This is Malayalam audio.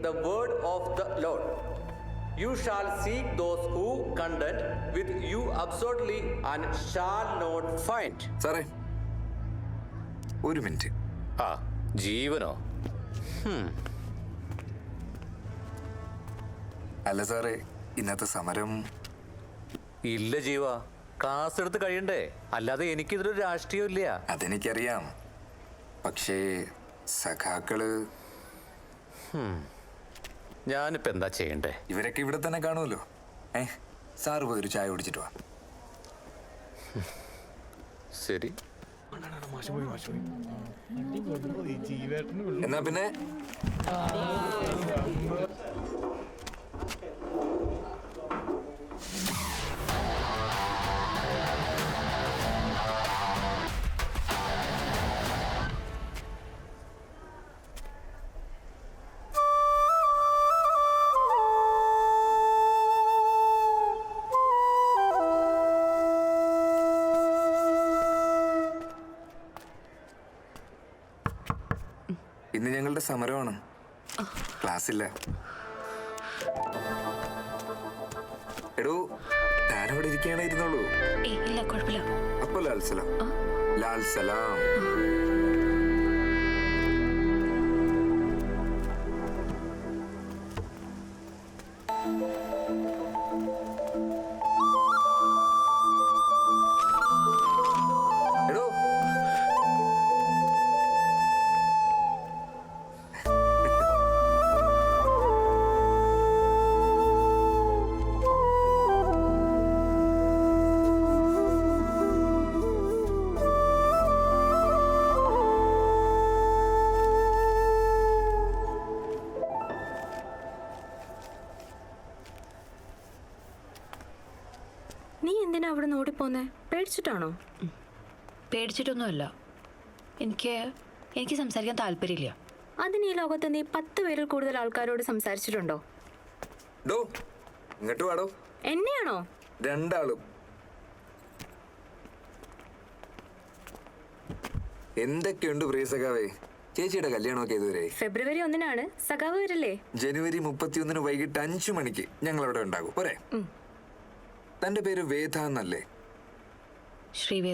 the word of the Lord. You shall seek those who contend with you absurdly and shall not find. സാറേ, ഒരു മിനിറ്റ്. ആ ജീവനോ? അല്ല സാറേ, ഇന്നത്തെ സമരം. ഇല്ല ജീവ, ക്ലാസ് എടുത്ത് കഴിയണ്ടേ, അല്ലാതെ എനിക്കിതിലൊരു രാഷ്ട്രീയം ഇല്ല. അതെനിക്കറിയാം. പക്ഷേ സഖാക്കള്. ഞാനിപ്പോ എന്താ ചെയ്യണ്ടേ? ഇവരൊക്കെ ഇവിടെ തന്നെ കാണുമല്ലോ. സാറ് പോയി ഒരു ചായ കുടിച്ചിട്ട് വാ. ശരി. എന്നാ പിന്നെ ഇന്ന് ഞങ്ങളുടെ സമരമാണ്. ക്ലാസ്സില്ല. എടോ, ഞാനവിടെ ഇരിക്കുകയാണായിരുന്നുള്ളൂ. അപ്പൊ ലാൽ സലാം. ലാൽ സലാം. എടോ, നീ എന്തിനാ അവിടെ നിന്ന് ഓടിപ്പോന്നെ? പേടിച്ചിട്ടാണോ? പേടിച്ചിട്ടൊന്നുമല്ല. എനിക്ക് സംസാരിക്കാൻ താല്പര്യമില്ല. അതിന് ഈ ലോകത്ത് നീ 10 പേരിൽ കൂടുതൽ ആൾക്കാരോട് സംസാരിച്ചിട്ടുണ്ടോ? ഡോ, ഇങ്ങോട്ട് വാടോ. എന്നെയാണോ? രണ്ടാളും. എന്തൊക്കെയുണ്ട് പ്രിയ സഖാവേ? ചേച്ചിയുടെ കല്യാണമൊക്കെ ഇതുവരെ? ഫെബ്രുവരി 1 സഖാവ് വരല്ലേ? ജനുവരി 31 വൈകിട്ട് 5 മണിക്ക് ഞങ്ങൾ അവിടെ ഉണ്ടാകും. പോരെ? തന്റെ പേര് വേദ എന്നല്ലേ? ശ്രീവേദ.